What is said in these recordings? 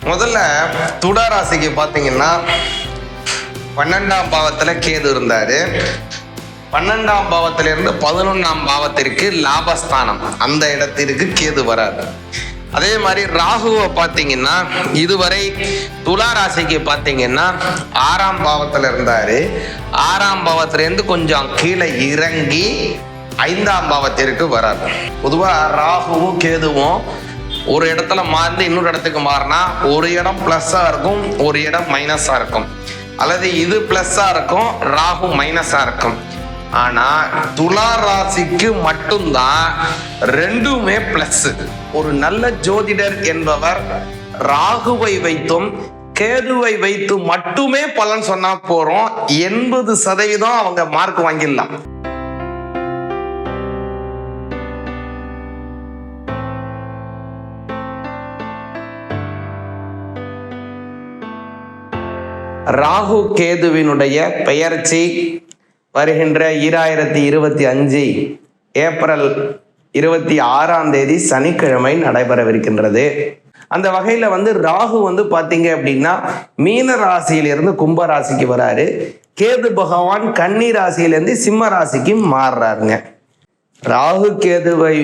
முதல்ல துளாராசிக்கு பார்த்தீங்கன்னா 12ஆம் பாவத்துல கேது இருந்தாரு. 12ஆம் பாவத்திலிருந்து 11ஆம் பாவத்திற்கு லாபஸ்தானம், அந்த இடத்திற்கு கேது வராது. அதே மாதிரி ராகுவை பார்த்தீங்கன்னா இதுவரை துளாராசிக்கு பார்த்தீங்கன்னா 6ஆம் பாவத்தில் இருந்தாரு. 6ஆம் பாவத்திலேருந்து கொஞ்சம் கீழே இறங்கி 5ஆம் பாவத்திற்கு வராது. பொதுவாக ராகுவும் கேதுவும் ஒரு இடத்துல மாறி இன்னொரு இடத்துக்கு மாறினா ஒரு இடம் ப்ளஸ்ஸாக இருக்கும், ஒரு இடம் மைனஸாக இருக்கும், அல்லது இது ப்ளஸ்ஸாக இருக்கும், ராகு மைனஸாக இருக்கும். ஆனால் துலா ராசிக்கு மட்டும்தான் ரெண்டுமே பிளஸ். ஒரு நல்ல ஜோதிடர் என்பவர் ராகுவை வைத்தும் கேதுவை வைத்து மட்டுமே பலன் சொன்னா போறோம், 80% அவங்க மார்க் வாங்கிடலாம். ராகு கேதுவினுடைய பெயர்ச்சி வருகின்ற 2025 ஏப்ரல் 26ஆம் தேதி சனிக்கிழமை நடைபெறவிருக்கின்றது. அந்த வகையில் ராகு பார்த்தீங்க அப்படின்னா மீன ராசியிலிருந்து கும்ப ராசிக்கு வராரு. கேது பகவான் கன்னி ராசியிலிருந்து சிம்ம ராசிக்கு மாறுறாருங்க. ராகு கேதுவை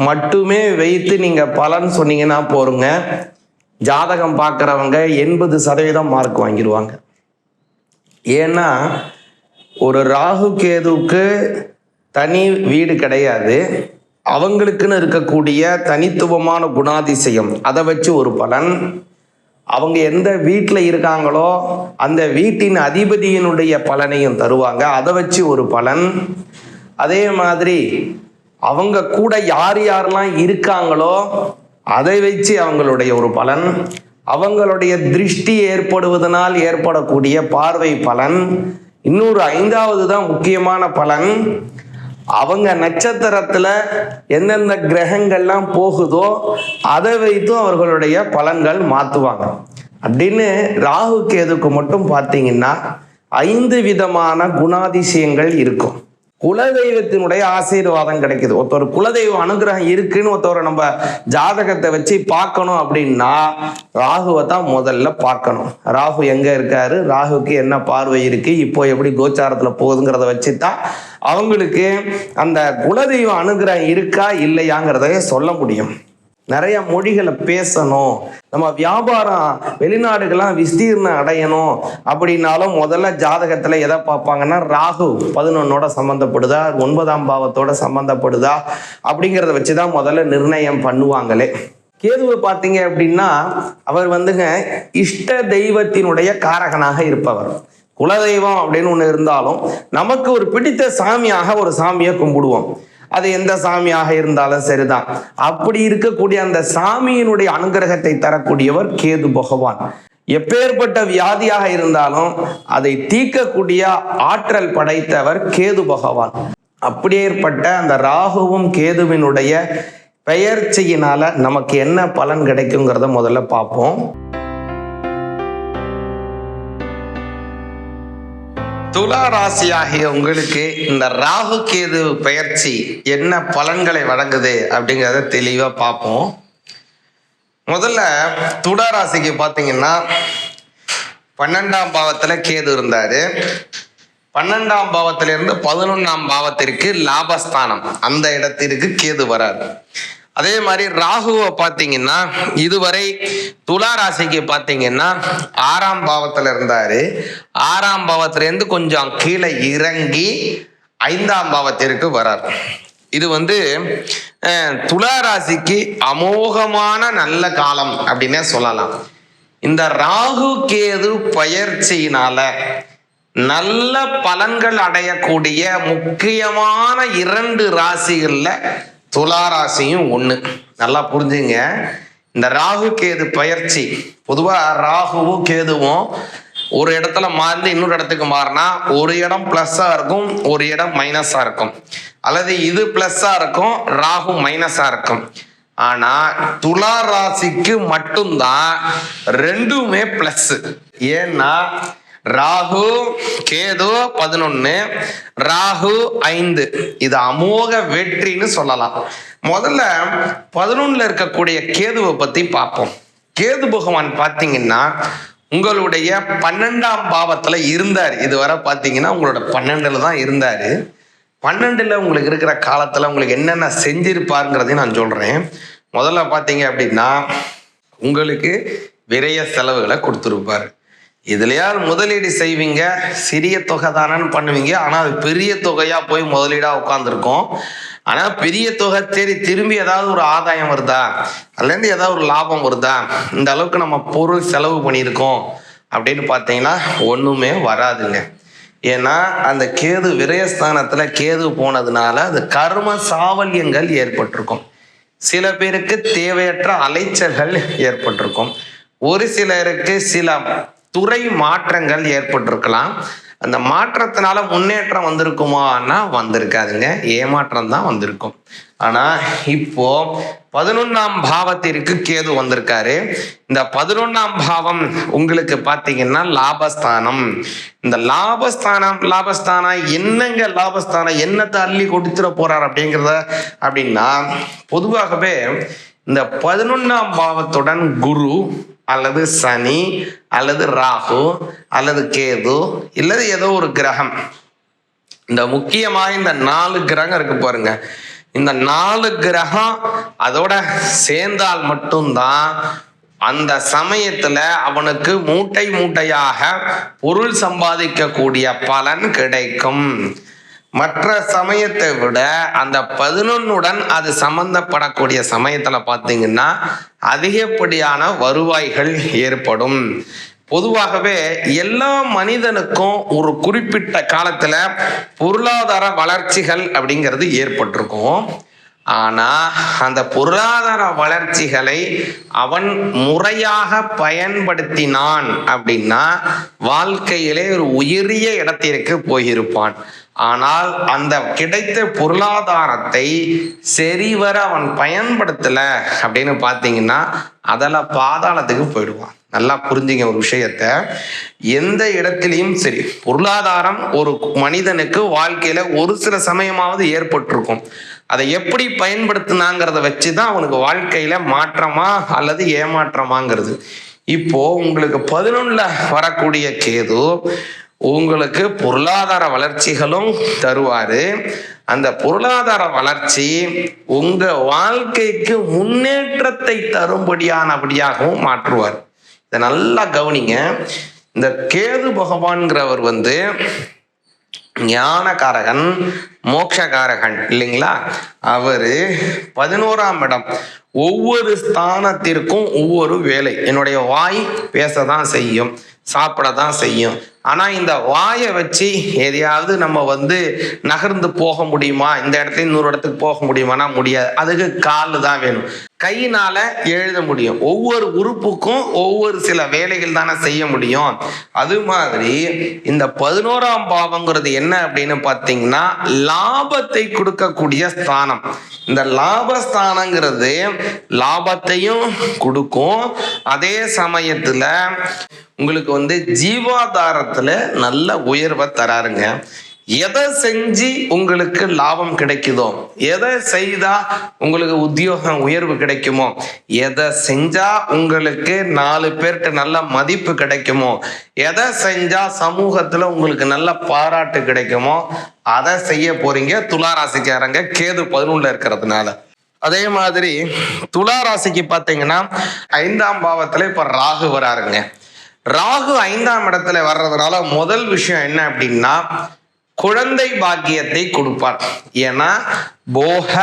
மட்டுமே வைத்து நீங்க பலன் சொன்னீங்கன்னா போருங்க, ஜாதகம் பார்க்குறவங்க 80% மார்க் வாங்கிடுவாங்க. ஏன்னா ஒரு ராகு கேதுவுக்கு தனி வீடு கிடையாது, அவங்களுக்குன்னு இருக்கக்கூடிய தனித்துவமான குணாதிசயம், அதை வச்சு ஒரு பலன். அவங்க எந்த வீட்டில் இருக்காங்களோ அந்த வீட்டின் அதிபதியினுடைய பலனையும் தருவாங்க, அதை வச்சு ஒரு பலன். அதே மாதிரி அவங்க கூட யார் யாரெல்லாம் இருக்காங்களோ அதை வச்சு அவங்களுடைய ஒரு பலன், அவங்களுடைய திருஷ்டி ஏற்படுவதனால் ஏற்படக்கூடிய பார்வை பலன். இன்னொரு 5வது தான் முக்கியமான பலன், அவங்க நட்சத்திரத்துல எந்தெந்த கிரகங்கள்லாம் போகுதோ அதை வைத்தும் அவர்களுடைய பலன்கள் மாற்றுவாங்க. அப்படின்னு ராகு கேதுக்கு மட்டும் பார்த்தீங்கன்னா 5 விதமான குணாதிசயங்கள் இருக்கும். குலதெய்வத்தினுடைய ஆசீர்வாதம் கிடைக்குது. ஒருத்தர் குலதெய்வ அனுகிரகம் இருக்குன்னு ஒருத்தவரை நம்ம ஜாதகத்தை வச்சு பார்க்கணும் அப்படின்னா ராகுவை தான் முதல்ல பார்க்கணும். ராகு எங்க இருக்காரு, ராகுக்கு என்ன பார்வை இருக்கு, இப்போ எப்படி கோச்சாரத்துல போகுதுங்கிறத வச்சு தான் அவங்களுக்கு அந்த குலதெய்வ அனுகிரகம் இருக்கா இல்லையாங்கிறத சொல்ல முடியும். நிறைய மொழிகளை பேசணும், நம்ம வியாபாரம் வெளிநாடுகள்லாம் விஸ்தீர்ணம் அடையணும் அப்படின்னாலும் முதல்ல ஜாதகத்துல எதை பார்ப்பாங்கன்னா ராகு 11ஓட சம்பந்தப்படுதா, 9ஆம் பாவத்தோட சம்பந்தப்படுதா அப்படிங்கிறத வச்சுதான் முதல்ல நிர்ணயம் பண்ணுவாங்களே. கேதுவை பார்த்தீங்க அப்படின்னா அவர் இஷ்ட தெய்வத்தினுடைய காரகனாக இருப்பவர். குலதெய்வம் அப்படின்னு ஒன்று இருந்தாலும் நமக்கு ஒரு பிடித்த சாமியாக ஒரு சாமியை கும்பிடுவோம், அது எந்த சாமியாக இருந்தாலும் சரிதான். அப்படி இருக்கக்கூடிய அந்த சாமியினுடைய அனுகிரகத்தை தரக்கூடியவர் கேது பகவான். எப்பேற்பட்ட வியாதியாக இருந்தாலும் அதை தீர்க்கக்கூடிய ஆற்றல் படைத்தவர் கேது பகவான். அப்படியேற்பட்ட அந்த ராகுவும் கேதுவினுடைய பெயர்ச்சியினால நமக்கு என்ன பலன் கிடைக்குங்கிறத முதல்ல பார்ப்போம். துலா ராசியாகிய உங்களுக்கு இந்த ராகு கேது பெயர்ச்சி என்ன பலன்களை வழங்குது அப்படிங்கிறத தெளிவா பார்ப்போம். முதல்ல துலா ராசிக்கு பார்த்தீங்கன்னா 12ஆம் பாவத்துல கேது இருந்தாரு. 12ஆம் பாவத்திலிருந்து 11ஆம் பாவத்திற்கு லாபஸ்தானம், அந்த இடத்திற்கு கேது வராது. அதே மாதிரி ராகுவை பார்த்தீங்கன்னா இதுவரை துலா ராசிக்கு பார்த்தீங்கன்னா 6ஆம் பாவத்தில் இருந்தாரு. 6ஆம் பாவத்திலேருந்து கொஞ்சம் கீழே இறங்கி 5ஆம் பாவத்திற்கு வரார். இது துலா ராசிக்கு அமோகமான நல்ல காலம் அப்படின்னே சொல்லலாம். இந்த ராகு கேது பயிற்சியினால நல்ல பலன்கள் அடையக்கூடிய முக்கியமான 2 ராசிகள்ல துலா ராசியும் ஒண்ணு. நல்லா புரிஞ்சுங்க. இந்த ராகு கேது பயிற்சி, பொதுவா ராகுவும் கேதுவும் ஒரு இடத்துல மாறி இன்னொரு இடத்துக்கு மாறினா ஒரு இடம் பிளஸ்ஸா இருக்கும், ஒரு இடம் மைனஸா இருக்கும், அல்லது இது பிளஸ்ஸா இருக்கும், ராகு மைனஸா இருக்கும். ஆனா துலா ராசிக்கு மட்டும்தான் ரெண்டுமே பிளஸ். ஏன்னா ராகு கேது 11, ராகு 5, இது அமோக வெற்றின்னு சொல்லலாம். முதல்ல 11ல இருக்கக்கூடிய கேதுவை பத்தி பார்ப்போம். கேது பகவான் பார்த்தீங்கன்னா உங்களுடைய 12ஆம் பாவத்துல இருந்தார். இதுவரை பார்த்தீங்கன்னா உங்களோட 12ல தான் இருந்தாரு. 12ல உங்களுக்கு இருக்கிற காலத்துல உங்களுக்கு என்னென்ன செஞ்சிருப்பாருங்கிறதையும் நான் சொல்றேன். முதல்ல பார்த்தீங்க அப்படின்னா உங்களுக்கு விரய செலவுகளை கொடுத்துருப்பாரு. இதுலையாவது முதலீடு செய்வீங்க, சிறிய தொகை தானன்னு பண்ணுவீங்க, ஆனால் அது பெரிய தொகையா போய் முதலீடா உட்காந்துருக்கும். ஆனா பெரிய தொகை சரி திரும்பி ஏதாவது ஒரு ஆதாயம் வருதா, அதுலேருந்து ஏதாவது ஒரு லாபம் வருதா, இந்த அளவுக்கு நம்ம பொருள் செலவு பண்ணியிருக்கோம் அப்படின்னு பார்த்தீங்கன்னா ஒண்ணுமே வராதுங்க. ஏன்னா அந்த கேது விரயஸ்தானத்துல கேது போனதுனால அது கர்ம சாவல்யங்கள் ஏற்பட்டிருக்கும். சில பேருக்கு தேவையற்ற அலைச்சல்கள் ஏற்பட்டிருக்கும். ஒரு சிலருக்கு சில துறை மாற்றங்கள் ஏற்பட்டிருக்கலாம். அந்த மாற்றத்தினால முன்னேற்றம் வந்திருக்குமான்னா வந்திருக்காதுங்க, ஏமாற்றம் தான் வந்திருக்கும். ஆனா இப்போ 11ஆம் பாவத்திற்கு கேது வந்திருக்காரு. இந்த 11ஆம் பாவம் உங்களுக்கு பாத்தீங்கன்னா லாபஸ்தானம். இந்த லாபஸ்தானம் என்னங்க, லாபஸ்தானம் என்னத்தை அள்ளி கொடுத்துட போறார் அப்படிங்கிறத அப்படின்னா, பொதுவாகவே இந்த 11ஆம் பாவத்துடன் குரு அல்லது சனி அல்லது ராகு அல்லது கேது இல்லது ஏதோ ஒரு கிரகம், இந்த முக்கியமா இந்த 4 கிரகம் இருக்கு பாருங்க, இந்த 4 கிரகம் அதோட சேர்ந்தால் மட்டும்தான் அந்த சமயத்துல அவனுக்கு மூட்டை மூட்டையாக பொருள் சம்பாதிக்கக்கூடிய பலன் கிடைக்கும். மற்ற சமயத்தை விட அந்த 11உடன் அது சம்பந்தப்படக்கூடிய சமயத்துல பார்த்தீங்கன்னா அதிகப்படியான வருவாய்கள் ஏற்படும். பொதுவாகவே எல்லா மனிதனுக்கும் ஒரு குறிப்பிட்ட காலத்துல பொருளாதார வளர்ச்சிகள் அப்படிங்கிறது ஏற்பட்டிருக்கும். ஆனா அந்த பொருளாதார வளர்ச்சிகளை அவன் முறையாக பயன்படுத்தினான் அப்படின்னா வாழ்க்கையிலே ஒரு உயரிய இடத்திற்கு போயிருப்பான். ஆனால் அந்த கிடைத்த பொருளாதாரத்தை சரிவர அவன் பயன்படுத்தல அப்படின்னு பார்த்தீங்கன்னா அதெல்லாம் பாதாளத்துக்கு போயிடுவான். நல்லா புரிஞ்சுங்க ஒரு விஷயத்த, எந்த இடத்திலையும் சரி பொருளாதாரம் ஒரு மனிதனுக்கு வாழ்க்கையில ஒரு சில சமயமாவது ஏற்பட்டிருக்கும். அதை எப்படி பயன்படுத்தினாங்கிறத வச்சுதான் அவனுக்கு வாழ்க்கையில மாற்றமா அல்லது ஏமாற்றமாங்கிறது. இப்போ உங்களுக்கு 11ல வரக்கூடிய கேது உங்களுக்கு பொருளாதார வளர்ச்சிகளும் தருவாரு. அந்த பொருளாதார வளர்ச்சி உங்க வாழ்க்கைக்கு முன்னேற்றத்தை தரும்படியானபடியாகவும் மாற்றுவார். இதை நல்லா கவனிங்க. இந்த கேது பகவான்கிறவர் ஞானகாரகன், மோட்சகாரகன் இல்லைங்களா? அவரு 11ஆம் இடம். ஒவ்வொரு ஸ்தானத்திற்கும் ஒவ்வொரு வேலை. என்னுடைய வாய் பேசதான் செய்யும், சாப்பிடதான் செய்யும். ஆனா இந்த வாயை வச்சு எதையாவது நம்ம நகர்ந்து போக முடியுமா, இந்த இடத்துல இன்னொரு இடத்துக்கு போக முடியுமானா முடியாது. அதுக்கு கால் தான் வேணும். கையினால எழுத முடியும். ஒவ்வொரு உறுப்புக்கும் ஒவ்வொரு சில வேலைகள் தானே செய்ய முடியும். அது மாதிரி இந்த 11ஆம் பாவங்கிறது என்ன அப்படின்னு பார்த்தீங்கன்னா லாபத்தை கொடுக்கக்கூடிய ஸ்தானம். இந்த லாபஸ்தானங்கிறது லாபத்தையும் கொடுக்கும், அதே சமயத்துல உங்களுக்கு ஜீவாதாரத்துல நல்ல உயர்வை தராருங்க. எதை செஞ்சு உங்களுக்கு லாபம் கிடைக்குதோ, எதை செய்தா உங்களுக்கு உத்தியோகம் உயர்வு கிடைக்குமோ, எதை செஞ்சா உங்களுக்கு 4 பேர்கிட்ட நல்ல மதிப்பு கிடைக்குமோ, எதை செஞ்சா சமூகத்துல உங்களுக்கு நல்ல பாராட்டு கிடைக்குமோ அதை செய்ய போறீங்க துளாராசிக்காரங்க, கேது 11ல இருக்கிறதுனால. அதே மாதிரி துளாராசிக்கு பார்த்தீங்கன்னா 5ஆம் பாவத்துல இப்ப ராகு வராருங்க. ராகு 5ஆம் இடத்துல வர்றதுனால முதல் விஷயம் என்ன அப்படின்னா குழந்தை பாக்கியத்தை கொடுப்பார். ஏன்னா போக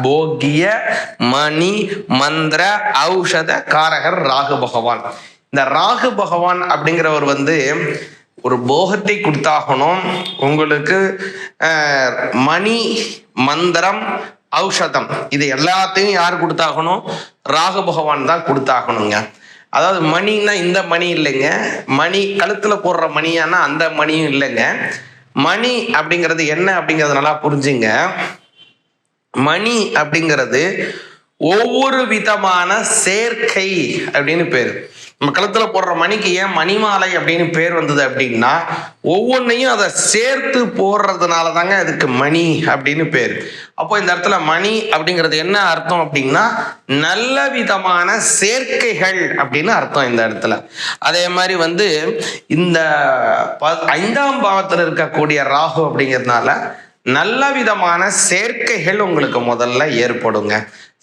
போகிய மணி மந்திர ஔஷத காரகர் ராகு பகவான். இந்த ராகு பகவான் அப்படிங்கிறவர் ஒரு போகத்தை கொடுத்தாகணும். உங்களுக்கு மணி மந்திரம் ஔஷதம் இது எல்லாத்தையும் யார் கொடுத்தாகணும்? ராகு பகவான் தான் கொடுத்தாகணுங்க. அதாவது மணின்னா இந்த மணி இல்லைங்க, மணி கழுத்துல போடுற மணியானா அந்த மணியும் இல்லைங்க. மணி அப்படிங்கிறது என்ன அப்படிங்கிறது நல்லா புரிஞ்சுங்க. மணி அப்படிங்கிறது ஒவ்வொரு விதமான சேர்க்கை அப்படின்னு பேரு. நம்ம கழுத்துல போடுற மணிக்கு ஏன் மணிமாலை அப்படின்னு பேர் வந்தது அப்படின்னா, ஒவ்வொன்றையும் அதை சேர்த்து போடுறதுனால தாங்க அதுக்கு மணி அப்படின்னு பேர். அப்போ இந்த இடத்துல மணி அப்படிங்கிறது என்ன அர்த்தம் அப்படின்னா, நல்ல விதமான சேர்க்கைகள் அப்படின்னு அர்த்தம் இந்த இடத்துல. அதே மாதிரி இந்த 5ஆம் பாவத்தில் இருக்கக்கூடிய ராகு அப்படிங்கிறதுனால நல்ல விதமான சேர்க்கைகள் உங்களுக்கு முதல்ல ஏற்படுங்க.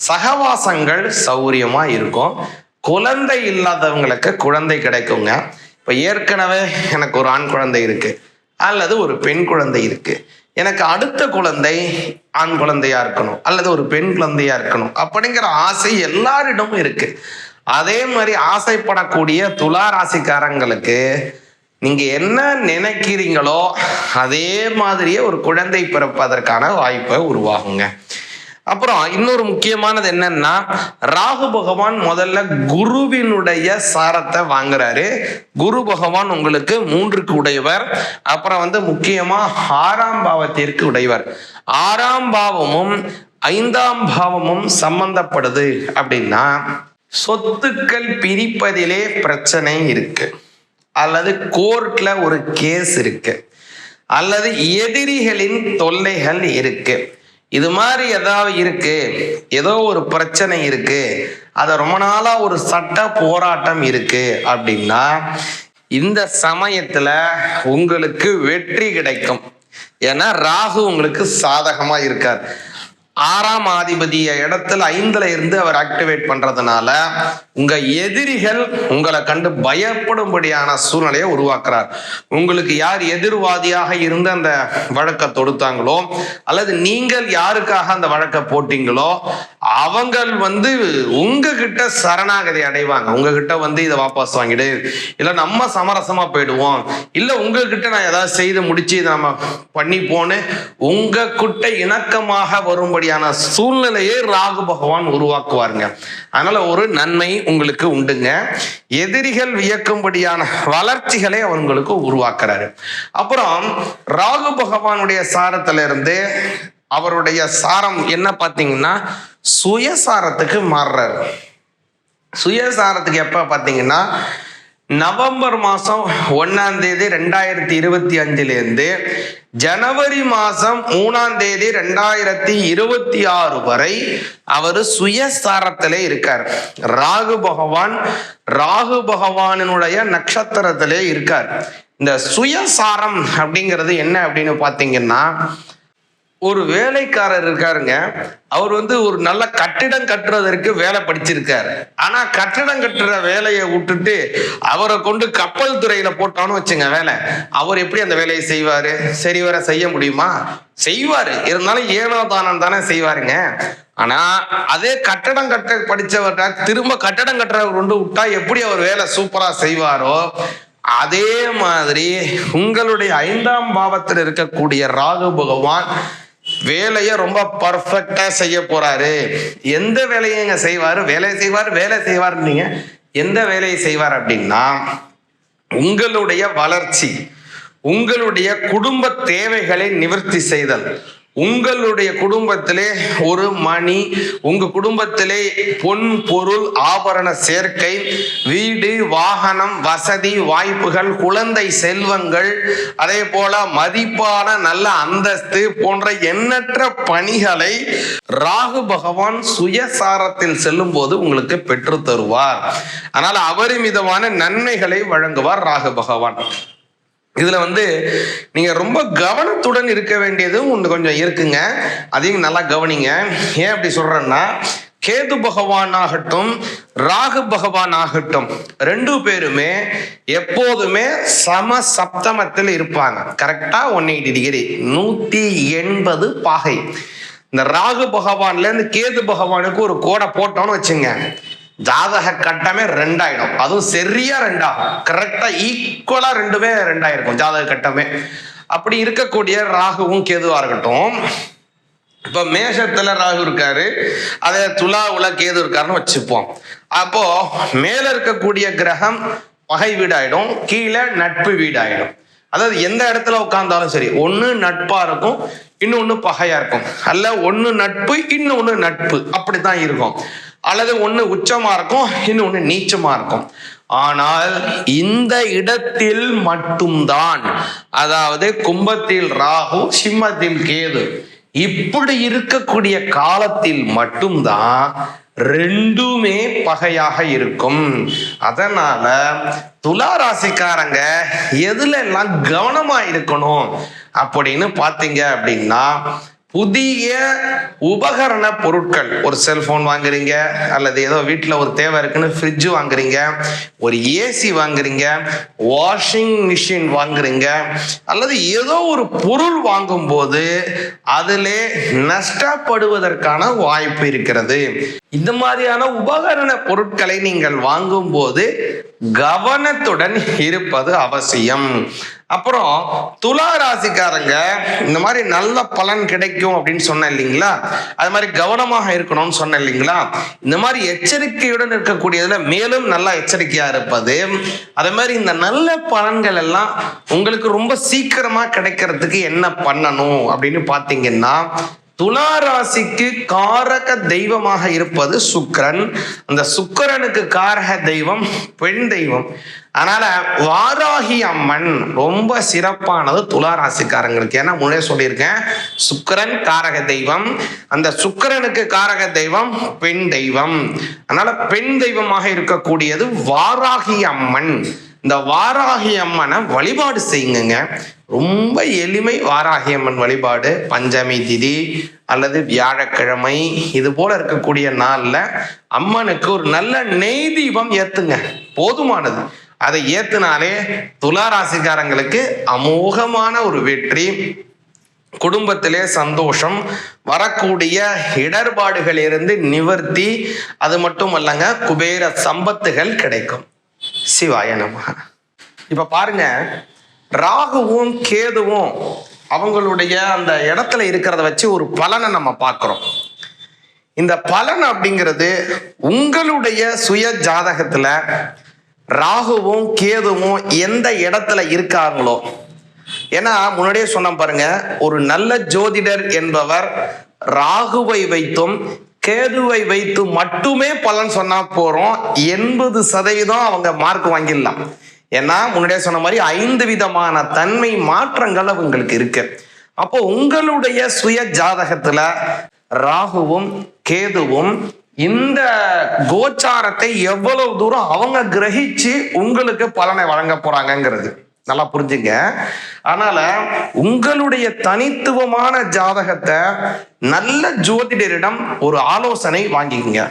சகவாசங்கள் சௌரியமா இருக்கும். குழந்தை இல்லாதவங்களுக்கு குழந்தை கிடைக்குங்க. இப்போ ஏற்கனவே எனக்கு ஒரு ஆண் குழந்தை இருக்கு அல்லது ஒரு பெண் குழந்தை இருக்கு, எனக்கு அடுத்த குழந்தை ஆண் குழந்தையா இருக்கணும் அல்லது ஒரு பெண் குழந்தையா இருக்கணும் அப்படிங்கிற ஆசை எல்லாரிடமும் இருக்கு. அதே மாதிரி ஆசைப்படக்கூடிய துலா ராசிக்காரங்களுக்கு நீங்க என்ன நினைக்கிறீங்களோ அதே மாதிரியே ஒரு குழந்தை பிறப்பதற்கான வாய்ப்பை உருவாகுங்க. அப்புறம் இன்னொரு முக்கியமானது என்னன்னா, ராகு பகவான் முதல்ல குருவினுடைய சாரத்தை வாங்குறாரு. குரு பகவான் உங்களுக்கு 3க்கு உடையவர். அப்புறம் முக்கியமா 6ஆம் பாவத்திற்கு உடையவர். 6ஆம் பாவமும் 5ஆம் பாவமும் சம்பந்தப்படுது அப்படின்னா, சொத்துக்கள் பிரிப்பதிலே பிரச்சனை இருக்கு, அல்லது கோர்ட்ல ஒரு கேஸ் இருக்கு, அல்லது எதிரிகளின் தொல்லைகள் இருக்கு, இது மாதிரி ஏதாவது இருக்கு, ஏதோ ஒரு பிரச்சனை இருக்கு, அது ரொம்ப நாளா ஒரு சட்ட போராட்டம் இருக்கு அப்படின்னா, இந்த சமயத்துல உங்களுக்கு வெற்றி கிடைக்கும். ஏன்னா ராகு உங்களுக்கு சாதகமா இருக்கார். 6ஆம் ஆதிபதிய இடத்துல 5ல இருந்து அவர் ஆக்டிவேட் பண்றதுனால உங்க எதிரிகள் உங்களை கண்டு பயப்படும்படியான சூழ்நிலையை உருவாக்குறார். உங்களுக்கு யார் எதிர்வாதியாக இருந்து அந்த வழக்கை தொடுத்தாங்களோ அல்லது நீங்கள் யாருக்காக அந்த வழக்கை போட்டீங்களோ அவங்கள் உங்ககிட்ட சரணாகதி அடைவாங்க. உங்ககிட்ட இதை வாபஸ் வாங்கிடு, இல்ல நம்ம சமரசமா போயிடுவோம், இல்ல உங்ககிட்ட நான் ஏதாவது செய்து முடிச்சு இதை நம்ம பண்ணி போன்னு உங்க கிட்ட இணக்கமாக வரும்படியான சூழ்நிலையை ராகு பகவான் உருவாக்குவாருங்க. அதனால ஒரு நன்மை உங்களுக்கு உண்டுங்க. எதிரிகள் வியக்கும்படியான வளர்ச்சிகளை அவங்களுக்கு உருவாக்குறாரு. அப்புறம் ராகு பகவானுடைய சாரத்துல இருந்து அவருடைய சாரம் என்ன பார்த்தீங்கன்னா, சுயசாரத்துக்கு மாறுறாரு. சுயசாரத்துக்கு எப்ப பார்த்தீங்கன்னா, நவம்பர் மாதம் 1ஆம் தேதி 2025 ஜனவரி மாதம் 3ஆம் தேதி 2026 வரை அவர் சுயசாரத்திலே இருக்கார். ராகு பகவானினுடைய நட்சத்திரத்திலே இருக்கார். இந்த சுயசாரம் அப்படிங்கிறது என்ன அப்படின்னு பார்த்தீங்கன்னா, ஒரு வேலைக்காரர் இருக்காருங்க. அவர் ஒரு நல்ல கட்டிடம் கட்டுறதற்கு வேலை படிச்சிருக்காரு. ஆனா கட்டிடம் கட்டுற வேலையை விட்டுட்டு அவரை கொண்டு கப்பல் துறையில போட்டான்னு வச்சுங்க வேலை, அவர் எப்படி அந்த வேலையை செய்வாரு? சரிவர செய்ய முடியுமா? செய்வாரு, இருந்தாலும் ஏனோ தானம் தானே செய்வாருங்க. ஆனா அதே கட்டடம் கட்ட படிச்சவர்கிட்ட திரும்ப கட்டடம் கட்டுறவர் கொண்டு விட்டா எப்படி அவர் வேலை சூப்பரா செய்வாரோ, அதே மாதிரி உங்களுடைய 5ஆம் பாவத்தில் இருக்கக்கூடிய ராகு பகவான் வேலையை ரொம்ப பர்ஃபெக்டா செய்ய போறாரு. எந்த வேலையை செய்வாரு? வேலை செய்வார். நீங்க எந்த வேலையை செய்வார் அப்படின்னா, உங்களுடைய வளர்ச்சி, உங்களுடைய குடும்ப தேவைகளை நிவர்த்தி செய்தல், உங்களுடைய குடும்பத்திலே ஒரு மணி, உங்க குடும்பத்திலே பொன் பொருள் ஆபரண சேர்க்கை, வீடு வாகனம் வசதி வாய்ப்புகள், குழந்தை செல்வங்கள், அதே போல மதிப்பான நல்ல அந்தஸ்து போன்ற எண்ணற்ற பணிகளை ராகு பகவான் சுயசாரத்தில் செல்லும் போது உங்களுக்கு பெற்று தருவார். அதனால அபரிமிதமான நன்மைகளை வழங்குவார் ராகு பகவான். இதுல நீங்க ரொம்ப கவனத்துடன் இருக்க வேண்டியது கொஞ்சம் இருக்குங்க. அதையும் நல்லா கவனிங்க. ஏன் அப்படி சொல்றேன்னா, கேது பகவான் ஆகட்டும் ராகு பகவான் ஆகட்டும் 2 பேருமே எப்போதுமே சம சப்தமத்தில் இருப்பாங்க. கரெக்டா 180 டிகிரி 180 பாகை. இந்த ராகு பகவான்ல இருந்து கேது பகவானுக்கு ஒரு கோடை போட்டோம்னு வச்சுங்க, ஜாதக கட்டமே 2 ஆயிடும். அதுவும் சரியா 2 ஆகும். கரெக்டா ஈக்குவலா 2மே 2 ஆயிருக்கும் ஜாதக கட்டமே. அப்படி இருக்கக்கூடிய ராகுவும் கேதுவா இருக்கட்டும். இப்ப மேஷத்துல ராகு இருக்காரு, அதே துலாவுல கேது இருக்காருன்னு வச்சுப்போம். அப்போ மேல இருக்கக்கூடிய கிரகம் பகை வீடாயிடும், கீழே நட்பு வீடாயிடும். அதாவது எந்த இடத்துல உட்கார்ந்தாலும் சரி, ஒண்ணு நட்பா இருக்கும், இன்னொன்னு பகையா இருக்கும், அல்ல ஒண்ணு நட்பு இன்னொன்னு நட்பு, அப்படித்தான் இருக்கும். அல்லது ஒண்ணு உச்சமா இருக்கும், இன்னொன்னு நீச்சமா இருக்கும். ஆனால் இந்த இடத்தில் மட்டும்தான், அதாவது கும்பத்தில் ராகு, சிம்மத்தில் கேது, இப்படி இருக்கக்கூடிய காலத்தில் மட்டும்தான் ரெண்டுமே பகையாக இருக்கும். அதனால துலா ராசிக்காரங்க எதுல எல்லாம் கவனமா இருக்கணும் அப்படின்னு பாத்தீங்க அப்படின்னா, புதிய உபகரண பொருட்கள், ஒரு செல்போன் வாங்குறீங்க, அல்லது ஏதோ வீட்டில் ஒரு தேவை இருக்குன்னு ஃப்ரிட்ஜ் வாங்குறீங்க, ஒரு ஏசி வாங்குறீங்க, வாஷிங் மிஷின் வாங்குறீங்க, அல்லது ஏதோ ஒரு பொருள் வாங்கும் போது அதிலே நஷ்டப்படுவதற்கான வாய்ப்பு இருக்கிறது. இந்த மாதிரியான உபகரண பொருட்களை நீங்கள் வாங்கும் போது கவனத்துடன் இருப்பது அவசியம். அப்புறம் துலா ராசிக்காரங்க இந்த மாதிரி நல்ல பலன் கிடைக்கும் அப்படின்னு சொன்ன இல்லைங்களா, அது மாதிரி கவனமாக இருக்கணும்னு சொன்ன இல்லைங்களா, இந்த மாதிரி எச்சரிக்கையுடன் இருக்கக்கூடியதுல மேலும் நல்லா எச்சரிக்கையா இருப்பது, அதே மாதிரி இந்த நல்ல பலன்கள் எல்லாம் உங்களுக்கு ரொம்ப சீக்கிரமா கிடைக்கிறதுக்கு என்ன பண்ணணும் அப்படின்னு பாத்தீங்கன்னா, துலா ராசிக்கு காரக தெய்வமாக இருப்பது சுக்கிரன். அந்த சுக்கிரனுக்கு காரக தெய்வம் பெண் தெய்வம். அதனால வாராகி அம்மன் ரொம்ப சிறப்பானது துலா ராசிக்காரங்களுக்கு. ஏன்னா முன்னே சொல்லியிருக்கேன், சுக்கிரன் காரக தெய்வம், அந்த சுக்கிரனுக்கு காரக தெய்வம் பெண் தெய்வம். அதனால பெண் தெய்வமாக இருக்கக்கூடியது வாராகி அம்மன். இந்த வாராகி அம்மனை வழிபாடு செய்யுங்க. ரொம்ப எளிமை வாராகி அம்மன் வழிபாடு. பஞ்சமி திதி அல்லது வியாழக்கிழமை இது போல இருக்கக்கூடிய நாள்ல அம்மனுக்கு ஒரு நல்ல நெய் தீபம் ஏத்துங்க, போதுமானது. அதை ஏத்துனாலே துலா ராசிக்காரங்களுக்கு அமோகமான ஒரு வெற்றி, குடும்பத்திலே சந்தோஷம், வரக்கூடிய இடர்பாடுகளிலிருந்து நிவர்த்தி, அது மட்டும் அல்லங்க குபேர சம்பத்துகள் கிடைக்கும். சிவாய நமஹ. இப்ப பாருங்க, ராகுவும் கேதுவும் அவங்களுடைய அந்த இடத்துல இருக்கிறத வச்சு ஒரு பலனை நம்ம பார்க்கிறோம். இந்த பலன் அப்படிங்கிறது உங்களுடைய சுய ஜாதகத்துல ராகுவும் கேதுவும் எந்த இடத்துல இருக்காங்களோ, ஏன்னா முன்னாடியே சொன்ன பாருங்க, ஒரு நல்ல ஜோதிடர் என்பவர் ராகுவை வைத்தும் கேதுவை வைத்து மட்டுமே பலன் சொன்னா போறோம், 80% அவங்க மார்க் வாங்கிடலாம். ஏன்னா முன்னாடியே சொன்ன மாதிரி 5 விதமான தன்மை மாற்றங்கள் அவங்களுக்கு இருக்கு. அப்போ உங்களுடைய சுய ஜாதகத்துல ராகுவும் கேதுவும் இந்த கோச்சாரத்தை எவ்வளவு தூரம் அவங்க கிரகிச்சு உங்களுக்கு பலனை வழங்க போறாங்கிறது நல்லா புரிஞ்சுங்க. அதனால உங்களுடைய தனித்துவமான ஜாதகத்தை நல்ல ஜோதிடரிடம் ஒரு ஆலோசனை வாங்கிக்கங்க.